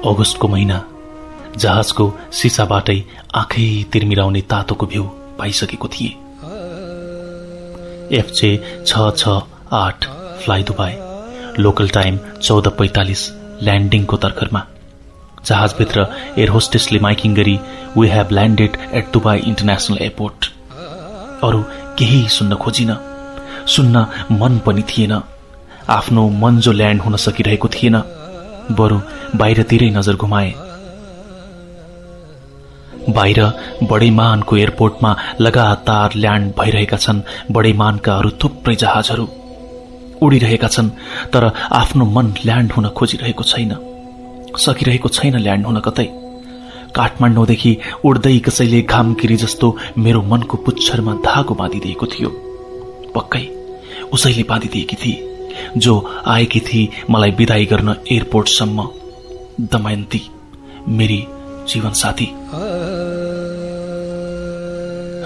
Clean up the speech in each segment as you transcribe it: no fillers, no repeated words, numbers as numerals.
अगस्तको महिना जहाजको सिसाबाटै आँखै तिर्मिराउने तातोको भ्यू पाइसकेको थिए। FJ 668 fly Dubai, local time 14:45 ल्यान्डिङको तर्खरमा। जहाजभित्र एयर होस्टेसले माइकिङ गरी we have landed at Dubai international airport. अरू केही सुन्न खोजिन, सुन्न मन पनि थिएन। आफ्नो मन जो ल्यान्ड हुन सकिरहेको थिएन, बरु बाहिरतिरै नजर घुमाए। बाहिर बडैमानको एयरपोर्टमा लगातार ल्यान्ड भइरहेका छन् बडैमानका अरू थुप्रै जहाजहरू उडिरहेका छन्, तर आफ्नो मन ल्यान्ड हुन खोजिरहेको छैन, सकिरहेको छैन ल्यान्ड हुन कतै। काठमाडौँदेखि उड्दै कसैले घामगिरी जस्तो मेरो मनको पुच्छरमा धागो बाँधिदिएको थियो। पक्कै उसैले बाँधिदिएकी थिए जो आएकी थिए मलाई विदाई गर्न एयरपोर्टसम्म। दमयन्ती, मेरी जीवन साथी।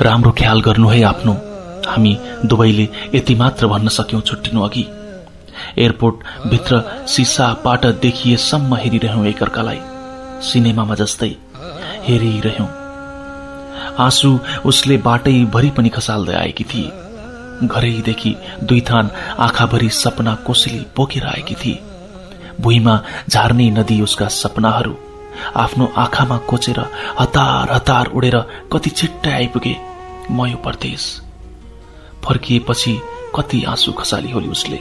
राम्रो ख्याल गर्नु है आफ्नो, हामी दुवैले यति मात्र भन्न सक्यौं छुट्टिनु अघि। एयरपोर्ट भित्र सिसाबाट देखिएसम्म हेरिरह्यौं एकअर्कालाई, सिनेमामा जस्तै हेरिरह्यौं। आँसु उसले बाटैभरि पनि खसाल्दै आएकी थिए। घरैदेखि 2 थान आँखाभरि सपना कोसेली बोकेर आएकी थिए। भुइँमा झार्ने नदी उसका सपनाहरू आफ्नो आँखामा कोचेर हतार हतार उडेर कति छिट्टै आइपुगे म यो परदेश। फर्किएपछि कति आँसु खसाली होली उसले।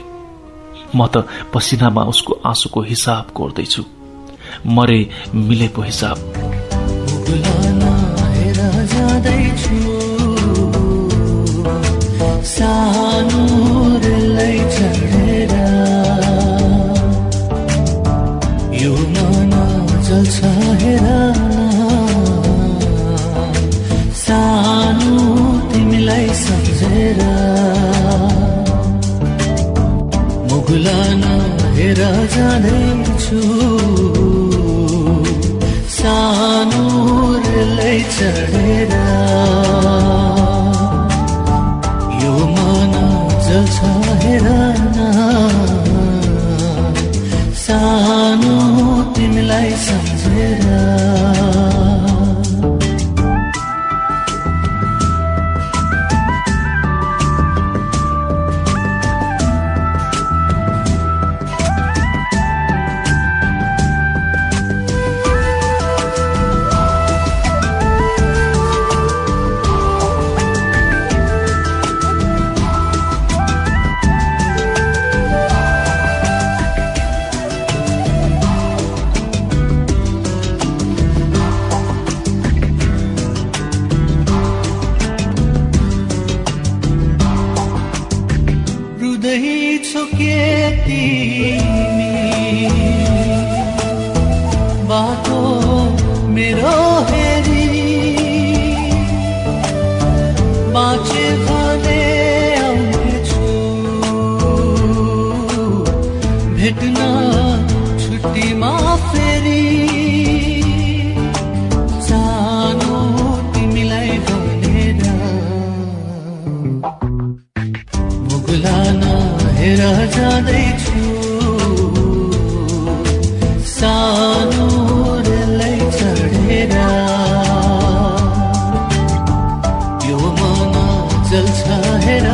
म त पसिनामा उसको आँसुको हिसाब कोर्दैछु, मरे मिले पो हिसाब। यो मन जल्छ हेरा सानो तिमीलाई सम्झेर, मुगुलान हेर जाँदैछु सानो रेलै चढेर। यो मन जल्छ हेरा सानो तिमीलाई सम्झेर। बाटो मेरो हेरी बाँचे भने आउनेछु भेट्न छुट्टीमा फेरि सानो तिमीलाई भनेर। मुगुलान हेर जाँदैछु सानो रेलै चढेर। यो मन जल्छ हेर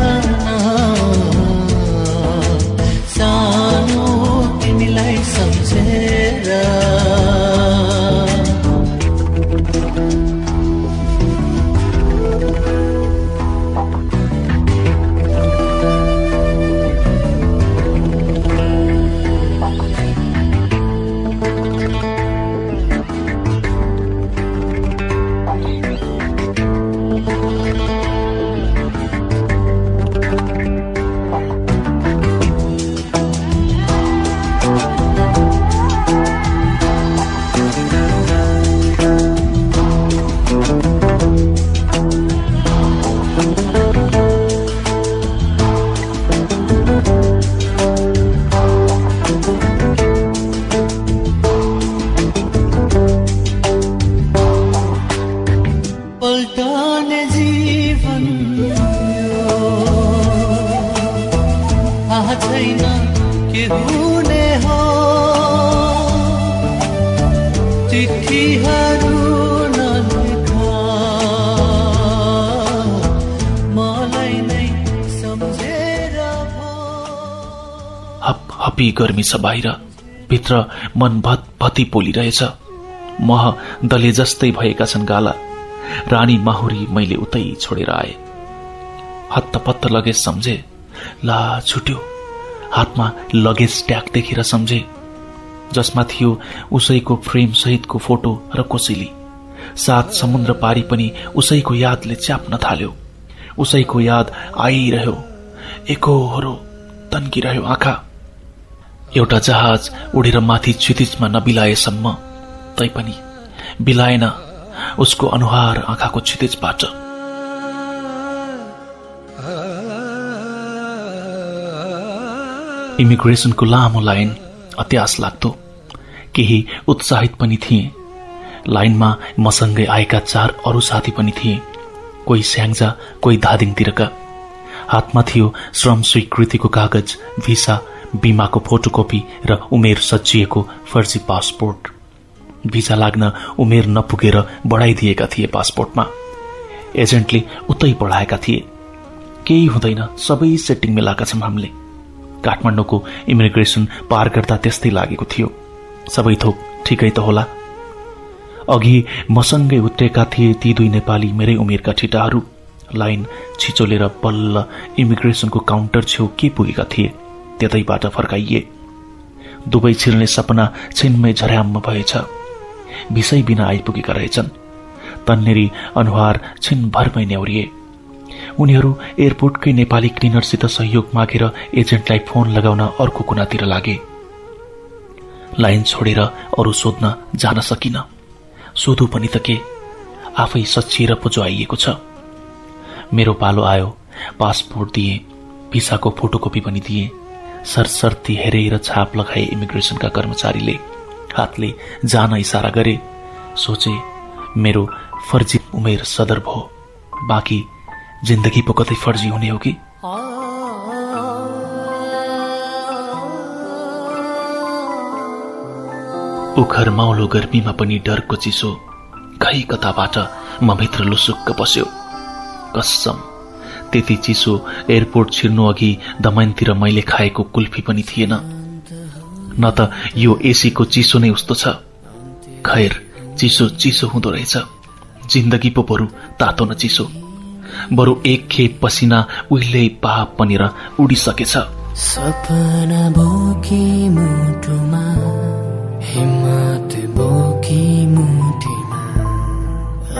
सानो तिमीलाई सम्झेर। तपी गर्मी छ बाहिर, भित्र मन भत्भती पोलिरहेछ। मह दले जस्तै भएका छन् गाला। रानी माहुरी मैले उतै छोडेर आए। हत्तपत्त लगेज सम्झे, ला छुट्यो। हातमा लगेज ट्याग देखेर सम्झे, जसमा थियो उसैको फ्रेम सहितको फोटो र कोसेली। 7 समुद्र पारी पनि उसैको यादले च्याप्न थाल्यो। उसैको याद आइरह्यो, एकोहोरो तन्किरह्यो आँखा। एउटा जहाज उडेर माथि क्षितिजमा नबिलाएसम्म, तैपनि बिलाएन उसको अनुहार आँखाको क्षितिजबाट। इमिग्रेसनको लामो लाइन अत्यास लाग्दो। केही उत्साहित पनि थिए। लाइनमा मसँगै आएका 4 अरू साथी पनि थिए। कोही स्याङ्जा, कोही धादिङतिरका। हातमा थियो श्रम स्वीकृतिको कागज, भिसा, बीमाको फोटोकपी र उमेर सजिएको फर्जी पासपोर्ट। भिसा लाग्न उमेर नपुगेर बढाइदिएका थिए पासपोर्टमा। एजेन्टले उतै बढाएका थिए। केही हुँदैन, सबै सेटिङ मिलाएका छौं हामीले। काठमाडौँको इमिग्रेसन पार गर्दा त्यस्तै लागेको थियो। सबै थोक ठिकै त होला। अघि मसँगै उत्रेका थिए ती 2 नेपाली मेरै उमेरका ठिटाहरू। लाइन छिचोलेर बल्ल इमिग्रेसनको काउन्टर छेउ के पुगेका थिए, त्यतैबाट फर्काइए। दुवै छिर्ने सपना छिनमै झर्याम्म भएछ। भिसै बिना आइपुगेका रहेछन्। तन्नेरी अनुहार छिनभरमै न्याउरिए। उनीहरू एयरपोर्टकै नेपाली क्लिनरसित सहयोग मागेर एजेन्टलाई फोन लगाउन अर्को कुनातिर लागे। लाइन छोडेर अरू सोध्न जान सकिन। सोधु पनि त के, आफै सच्चिएर पो जो आइएको छ। मेरो पालो आयो। पासपोर्ट दिए, भिसाको फोटोकपी पनि दिए। सरसर्ती हेरेर छाप लगाए इमिग्रेसनका कर्मचारीले। हातले जान इशारा गरे। सोचे मेरो फर्जी उमेर सदर भयो, बाँकी जिन्दगी पो कतै फर्जी हुने हो कि। उखर माउलो गर्मीमा पनि डरको चिसो खै कताबाट म भित्र लुसुक्क पस्यो। कसम, त्यति चिसो एयरपोर्ट छिर्नु अघि दमनतिर मैले खाएको कुल्फी पनि थिएन। न त यो एसीको चिसो नै उस्तो छ। खैर, चिसो चिसो हुँदो रहेछ। जिन्दगी पो बरु तातो न चिसो। बरु एक खेप पसिना उहिले पाप बनेर उडिसकेछ। सपना बोकी मुटुमा, हिम्मत बोकी मुठीमा,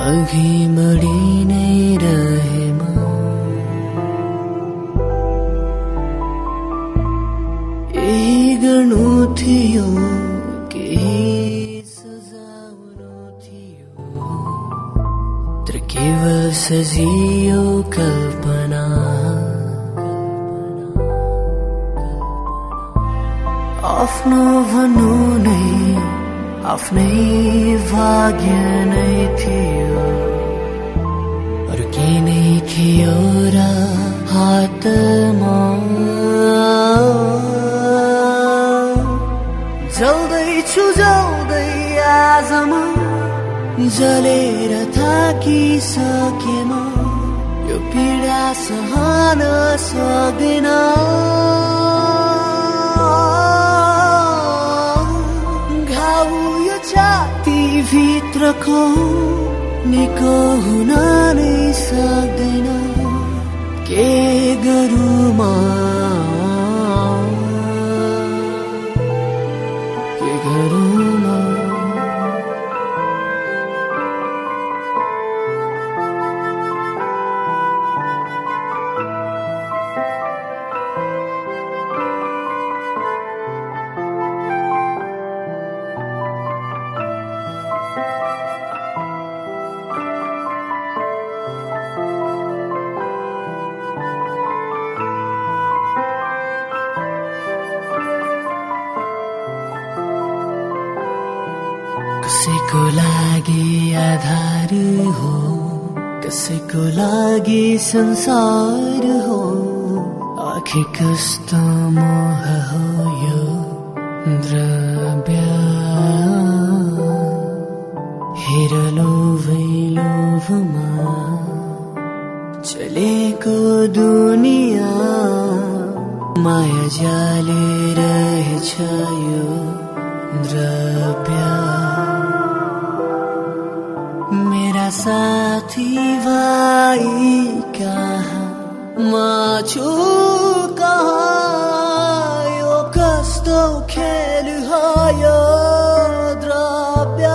अघि बढी नै रहेमा। यही गर्नु थियो, केही सजाउनु थियो, तर केवल सजियो कल्पना। आफ्नो भन्नु नै आफ्नै भाग्य नै थियो। अरू के नै थियो र हातमा। जल्दैछु जल्दै आज म जलेर थाकिसकेम। यो पीडा सहन सक्दैन। घाउ यो छाती भित्रको निको हुन नै सक्दैन। के गरौँ म, के गरौँ म। कसैको लागि आधार हो, कसैको लागि संसार हो। आखिर कस्तो मोह हो यो द्रव्य। हेर लोभै लोभमा चलेको दुनिया। माया जाले रहेछ यो द्रव्य मेरा साथी भाइ कहाँ म छु कहाँ यो कस्तो खेल हो यो द्रव्य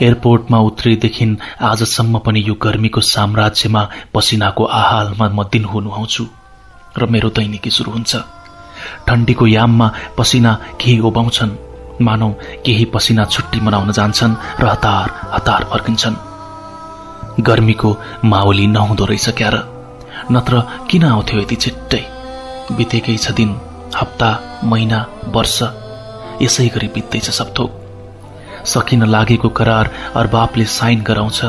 एयरपोर्टमा उत्रेदेखि आजसम्म पनि यो गर्मीको साम्राज्यमा पसिनाको आहालमा म दिनहुँ नुहाउँछु र मेरो दैनिकी सुरु हुन्छ। ठण्डीको याममा पसिना केही ओबाउँछन्, मानौ केही पसिना छुट्टी मनाउन जान्छन् र हतार हतार फर्किन्छन्। गर्मीको माहौली नहुँदो रहेछ क्या र, नत्र किन आउँथ्यो यति छिट्टै? बितेकै छ दिन, हप्ता, महिना, वर्ष, यसै गरी बित्दैछ सबथोक। सकिन लागेको करार अर्बाबले साइन गराउँछ।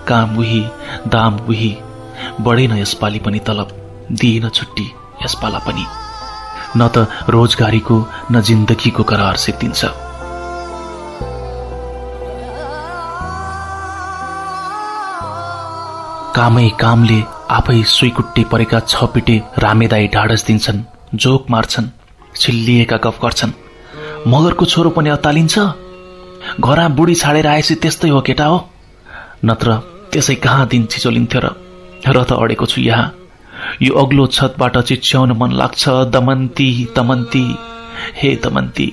काम उही, दाम उही, बढेन यसपालि पनि तलब, दिएन छुट्टी यसपाला पनि। न त रोजगारीको न जिन्दगीको करार सिद्धिन्छ। कामै कामले आफै सुइकुट्टे परेका छपिटे रामेदाई ढाडस दिन्छन्, जोक मार्छन्, छिल्लिएका गफ गर्छन्। मगरको छोरो पनि अतालिन्छ, घरमा बुढी छाडेर आएपछि त्यस्तै हो केटा हो, नत्र त्यसै कहाँ दिन छिचोलिन्थ्यो र त अडेको छु यहाँ। यो अग्लो छतबाट चिच्याउन मन लाग्छ, दमन्ती दमन्ती हे दमन्ती।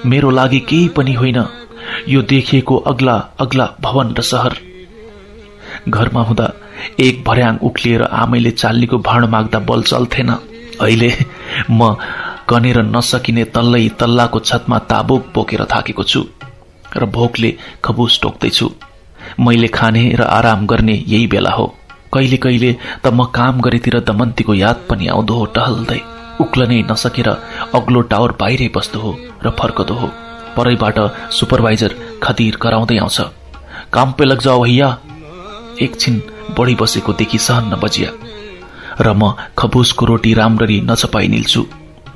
मेरो लागि केही पनि होइन यो देखिएको अग्ला अग्ला भवन र सहर। घरमा हुँदा एक भर्याङ उक्लिएर आमैले चाल्लीको भाँडो माग्दा बल चल्थेन। अहिले म कनेर नसकिने तल्लै तल्लाको छतमा ताबुक बोकेर थाकेको छु र भोकले खबुस टोक्दैछु। मैले खाने र आराम गर्ने यही बेला हो। कहिले कहिले त म काम गरेतिर दमन्तीको याद पनि आउँदो हो। टहल्दै उक्लनै नसकेर अग्लो टावर बाहिरै बस्दो हो र फर्कदो हो। परैबाट सुपरभाइजर खतिर कराउँदै आउँछ, काम पे लग जाओ भैया। एकछिन बढी बसेको देखि सहन नबजिया र म खबुसको रोटी राम्ररी नचपाई निल्छु।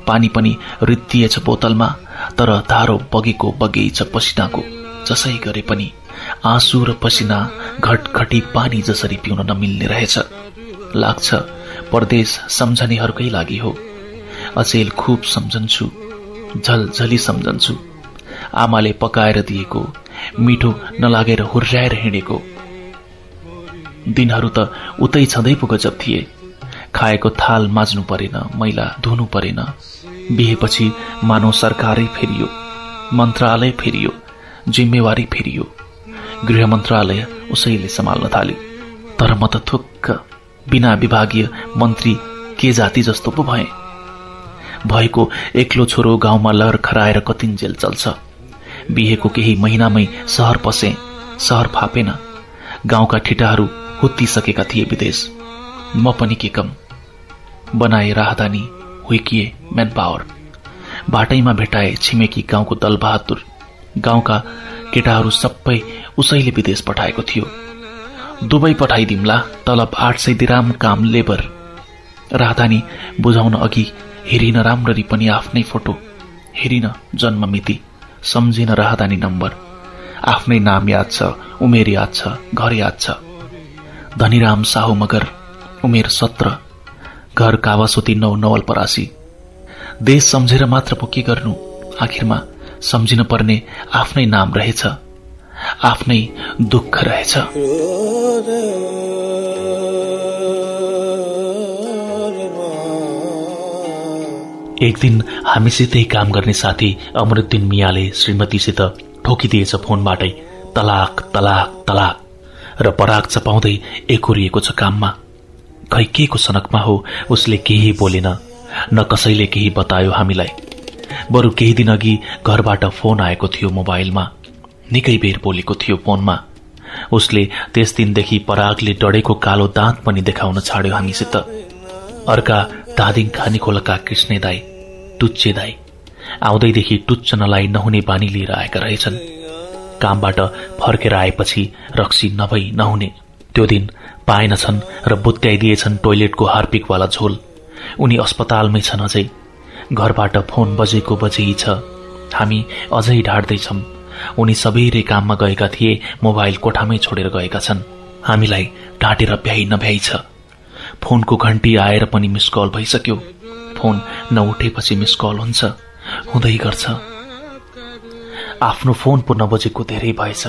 पानी पनि रित्तिएछ बोतलमा, तर धारो बगेको बगै छ पसिनाको। जसै गरे पनि आँसु र पसिना घटघटी पानी जसरी पिउन नमिल्ने रहेछ। लाग्छ परदेश सम्झनेहरूकै लागि हो। अचेल खूब सम्झन्छु, झलझली सम्झन्छु। आमाले पकाएर दिएको, मिठो नलागेर हुर्याएर हिँडेको दिनहरू त उतै छँदै पो गजब थिए। खाएको थाल माझ्नु परेन, मैला धुनु परेन। बिहेपछि मानव सरकारै फेरियो, मन्त्रालय फेरियो, जिम्मेवारी फेरियो। गृह मन्त्रालय उसैले सम्हाल्न थाल्यो। तर म त थुक्क बिना विभागीय मन्त्री के जाति जस्तो पो भए। भएको एक्लो छोरो गाउँमा लहर खराएर कतिन्जेल चल्छ। बिहेको केही महिनामै सहर पसे, सहर फापेन। गाउँका ठिटाहरू हुत्तिसकेका थिए विदेश। म पनि के कम, बनाए राहदानी, हुइकिए म्यान पावर। बाटैमा भेटाए छिमेकी गाउँको दलबहादुर। गाउँका केटाहरू सबै उसैले विदेश पठाएको थियो। दुबई पठाइदिम्ला, तलब 800 दिराम, काम लेबर। राहदानी बुझाउन अघि हेरिन राम्ररी पनि आफ्नै फोटो, हेरिन जन्म मिति, सम्झिन राहदानी नम्बर। आफ्नै नाम याद छ, उमेर याद छ, घर याद छ। धनीराम साहु मगर, उमेर 17, घर कावासोती 9 नवलपरासी। देश सम्झेर मात्र पो के गर्नु, आखिरमा सम्झिन पर्ने आफ्नै नाम रहेछ, आफ्नै दुःख रहेछ। एक दिन हामीसितै काम गर्ने साथी अमरुद्दिन मियाले श्रीमतीसित ठोकिदिएछ फोनबाटै, तलाक तलाक तलाक। र पराग चपाउँदै एकोरिएको छ काममा। खै के को सनकमा हो उसले केही बोलेन, न कसैले केही बतायो हामीलाई। बरु केही दिन अघि घरबाट फोन आएको थियो मोबाइलमा, निकै बेर बोलेको थियो फोनमा। उसले त्यस दिनदेखि परागले डढेको कालो दाँत पनि देखाउन छाड्यो हामीसित। अर्का धादिङ खानीखोलका कृष्णे दाई, टुच्चे दाई आउँदैदेखि टुच्च नलाई नहुने बानी लिएर आएका रहेछन्। कामबाट फर्केर आएपछि रक्सी नभई नहुने त्यो दिन पाएनछन् र बुत्याइदिएछन् टोयलेटको हार्पिकवाला झोल। उनी अस्पतालमै छन् अझै। घरबाट फोन बजेको बजेई छ। हामी अझै ढाड्दैछौं। उनी सबैले काममा गएका थिए, मोबाइल कोठामै छोडेर गएका छन्। हामीलाई ढाँटेर भ्याइ नभ्याइ छ। फोनको घण्टी आएर पनि मिस कल भइसक्यो। फोन नउठेपछि मिस कल हुन्छ, हुँदै गर्छ। आफ्नो फोन पो नबजेको धेरै भएछ।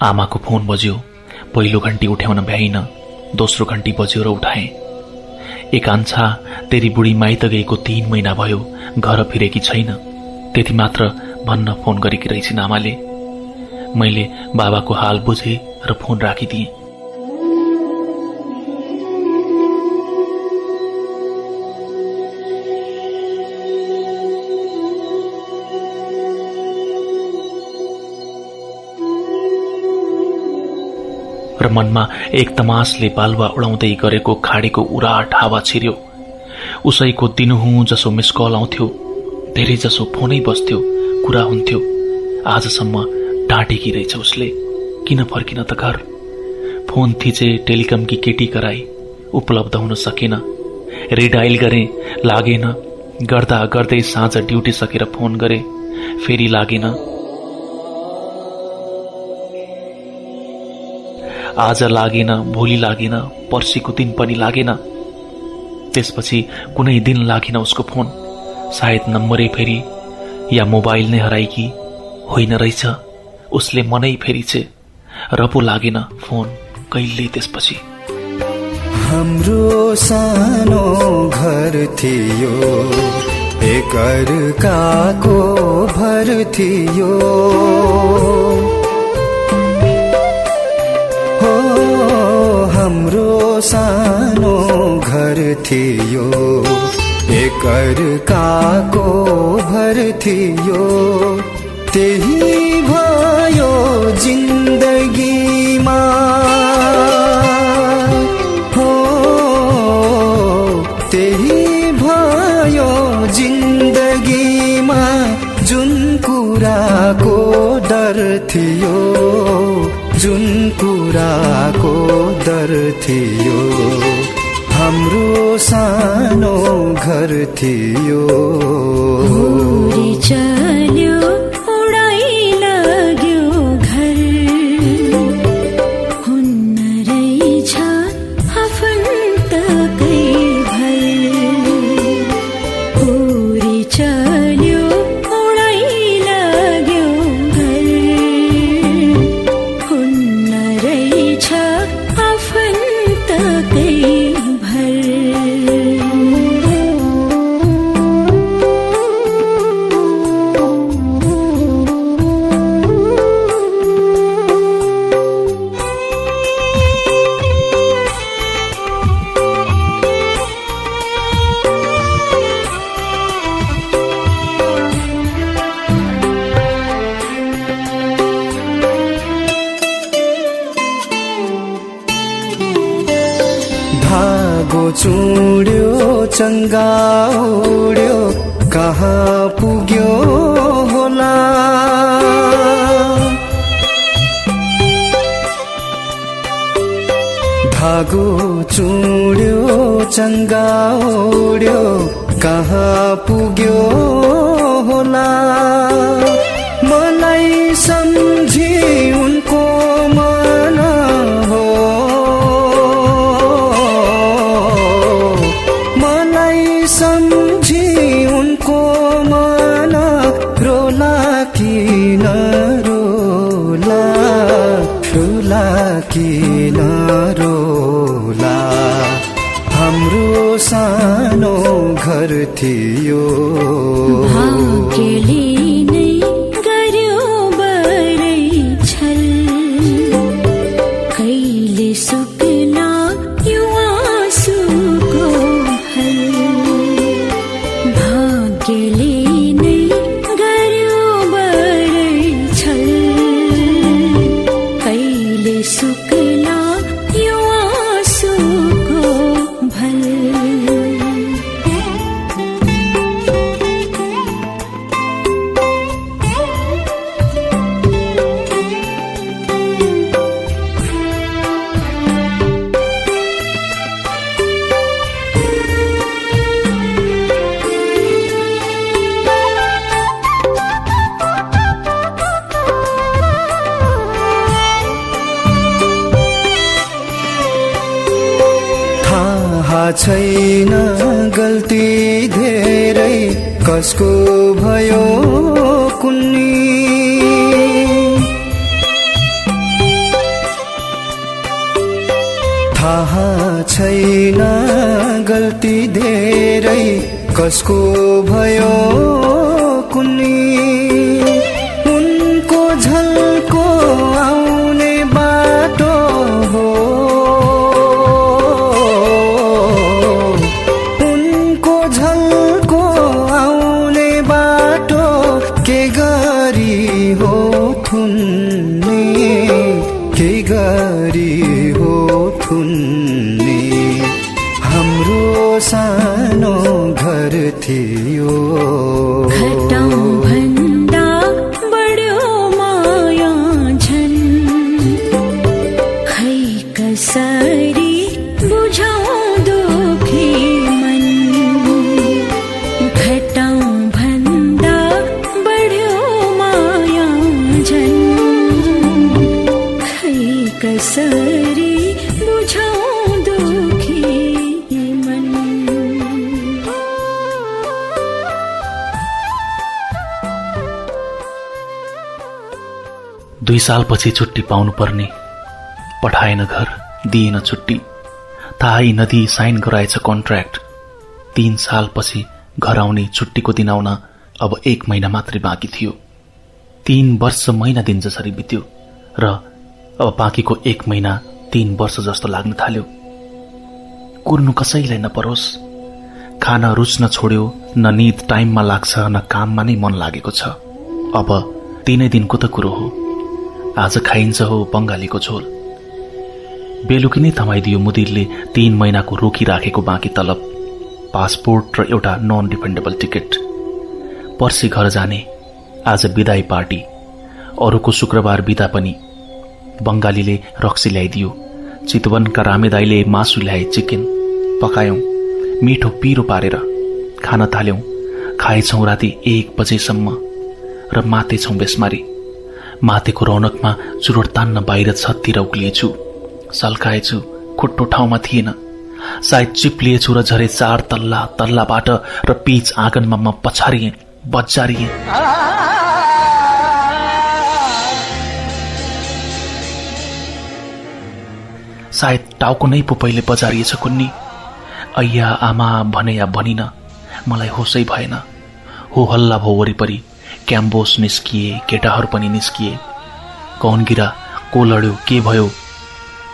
आमाको फोन बज्यो, पहिलो घण्टी उठ्याउन भ्याइन, दोस्रो घण्टी बज्यो र उठाए। एकांशा तेरी बुढी माइत गएको 3 महिना भयो, घर फिरेकी छैन, त्यति मात्र भन्न फोन गरेकी रहेछिन् आमाले। मैले बाबाको हाल बुझे र फोन राखिदिए। र मनमा एक तमासले बालुवा उडाउँदै गरेको खाडीको उराट हावा छिर्यो। उसैको दिनुहुँ जसो मिस कल आउँथ्यो, धेरै जसो फोनै बस्थ्यो, कुरा हुन्थ्यो। आजसम्म डाँटेकी रहेछ उसले, किन फर्किन त घर। फोन थिचे, टेलिकमकी केटी कराई, उपलब्ध हुन सकेन। रिडायल गरे, लागेन। गर्दा गर्दै साँझ ड्युटी सकेर फोन गरे, फेरि लागेन। आज लागेन, भोलि लागेन, पर्सिको दिन पनि लागेन। त्यसपछि कुनै दिन लागेन उसको फोन। सायद नम्बरै फेरि या मोबाइल नै हराएकी होइन रहेछ। उसले मनै फेरिछे र पो लागेन फोन कहिल्यै त्यसपछि। हाम्रो सानो घर थियो, एक अर्काको भर थियो। हो हाम्रो सानो घर थियो, एक अर्काको भर थियो। त्यही भयो जिन्दगीमा, हो त्यही भयो जिन्दगीमा। जुन कुराको डर थियो, जुन कुराको डर थियो, हाम्रो सानो घर थियो। चल्यो उडाइ लाग्यो घर, हुन्न रहेछ आफन्तकै भर। उडी चल्यो उडाइ लाग्यो घर, हुन्न रहेछ आफन्तकै भर। धागो चुड्यो चङ्गा उड्यो, कहाँ पुग्यो होला। धागो चुड्यो चङ्गा उड्यो, कहाँ पुग्यो होला। मलाई सम्झी उनको मन हो, मलाई सम्झी उनको मन। रोला कि नरोला, रोला कि नरोला। हाम्रो सानो घर थियो, भाग्यले नै गर्यो बरै छल। छैन गल्ती धेरै कसको भयो कुन्नी, थाहा छैन गल्ती धेरै कसको भयो कुन्नी, उनको झल्को आउने बाटो हो, उनको झल्को आउने बाटो के गरी हो थुन्ने, के गरी हो थुन्ने। हाम्रो सानो घर थियो, घटाउ भन्दा बढ्यो माया झन्, खै कसरी बुझाउ दुखी मन, घटाउ भन्दा बढ्यो माया झन्, खै कसरी बुझाउ दुखी मन। 2 सालपछि छुट्टी पाउनु पर्ने, पठाएन घर, दिएन छुट्टी, थाहै नदी साइन गराएछ कन्ट्र्याक्ट। 3 सालपछि घर आउने छुट्टीको दिन आउन अब 1 महिना मात्रै बाँकी थियो। 3 वर्ष महिना दिन जसरी बित्यो र अब बाँकीको 1 महिना 3 वर्ष जस्तो लाग्न थाल्यो। कुर्नु कसैलाई नपरोस्, खाना रुच्न छोड्यो, न निद टाइममा लाग्छ न काममा नै मन लागेको छ। अब 3 दिनको त कुरो हो, आज खाइन्छ हो बंगालीको झोल। बेलुकी नै थमाइदियो मुदिरले 3 महिनाको रोकिराखेको बाँकी तलब, पासपोर्ट र एउटा नन डिफेन्डेबल टिकट। पर्सि घर जाने, आज बिदाई पार्टी, अरूको शुक्रबार बिदा पनि। बंगालीले रक्सी ल्याइदियो, चितवनका रामेदाईले मासु ल्याए, चिकन पकायौं, मिठो पिरो पारेर खान थाल्यौं। खाएछौं राति 1 बजेसम्म र मातेछौं बेसमारी। मातेको रौनकमा चुरोट तान्न बाहिर छततिर उक्लिएछु, सल्काएछु, खुट्टो ठाउँमा थिएन। सायद चिप्लिएछु र झरे 4 तल्लाबाट र पीच आँगनमा म पछारिएँ, बजारिएँ। सायद टाउको नै पो पहिले बजारिएछ कुन्नी। अय्या आमा भने या भनिन, मलाई होसै भएन। हो हल्ला भो वरिपरि, क्याम्बोस निस्किए, केटाहरू पनि निस्किए। कौन गिरा, को लड्यो, के भयो,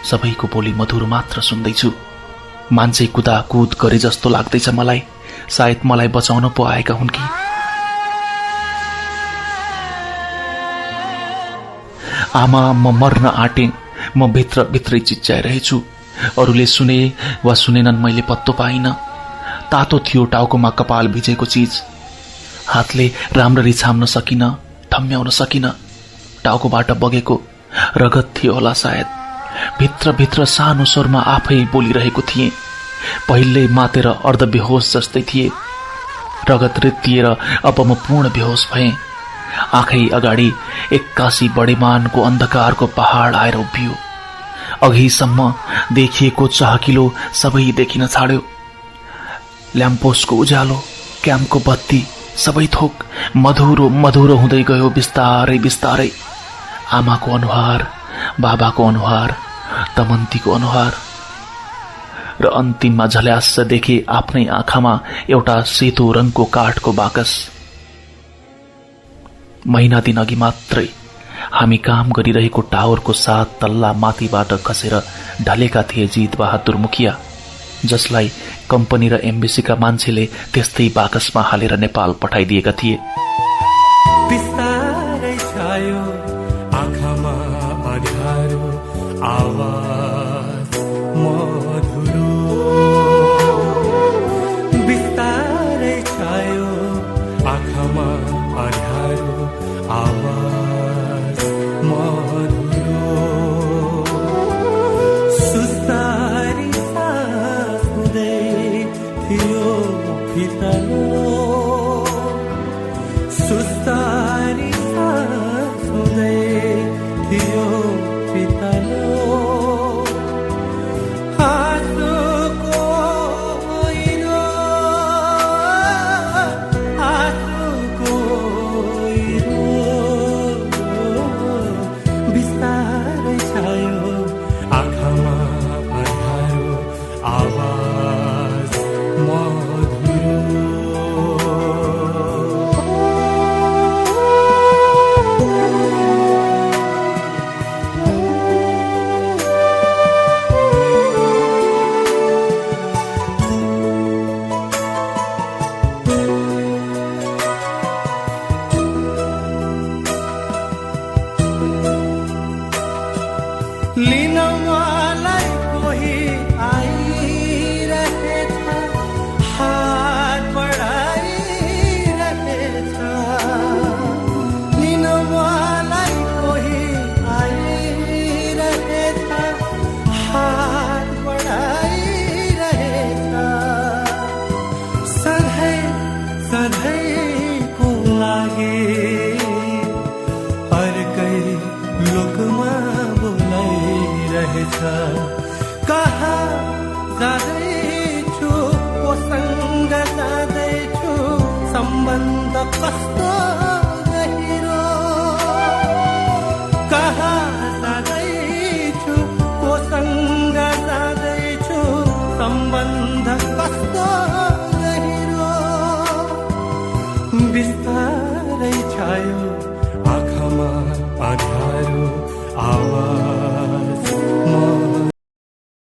सबैको बोली मधुर मात्र सुन्दैछु। मान्छे कुदाकुद गरे जस्तो लाग्दैछ मलाई, सायद मलाई बचाउन पो आएका हुन् कि। आमा म मर्न आँटे, म भित्रै चिच्याइरहेछु। अरूले सुने वा सुनेनन् मैले पत्तो पाइन। तातो थियो टाउकोमा कपाल भिजेको चीज, हातले राम्ररी छाम्न सकिन, ठम्म्याउन सकिन। टाउकोबाट बगेको रगत थियो होला सायद। भित्र सानो स्वरमा आफै बोलिरहेको थिएँ। पहिले मातेर अर्ध बेहोस जस्तै थिए। रगत रित्तिएर अब म पूर्ण बेहोस भएँ। आँखै अगाडि एक्कासी बडेमानको अन्धकारको पहाड आएर उभियो। अघिसम्म देखिएको चहकिलो सबै देखिन छाड्यो। ल्याम्पोस्टको उज्यालो, क्याम्पको बत्ती, सबै थोक मधुरो मधुरो हुँदै गयो बिस्तारै बिस्तारै। आमाको अनुहार, बाबाको अनुहार, दमन्तीको अनुहार र अन्तिममा झल्यास देखे आफ्नै आँखामा एउटा सेतो रङको काठको बाकस। महिना दिन अघि मात्रै हामी काम गरिरहेको टावरको 7 तल्ला माथिबाट खसेर ढलेका थिए जीत बहादुर मुखिया, जसलाई कम्पनी र एम्बेसीका मान्छेले त्यस्तै बाकसमा हालेर नेपाल पठाइदिएका थिए। बिस्तारै छायो आँखामा अँध्यारो, आवाज मधुरो। बिस्तारै छायो आँखामा अँध्यारो, आवाज मधुरो। सुस्तारी सास हुँदै थियो फितलो, सुस्तारी सास हुँदै थियो फितलो। हाँसोको कहाँ जाँदैछु कोसँग जाँदैछु सम्बन्ध कस्तो गहिरो कहाँ जाँदैछु कोसँग जाँदैछु सम्बन्ध कस्तो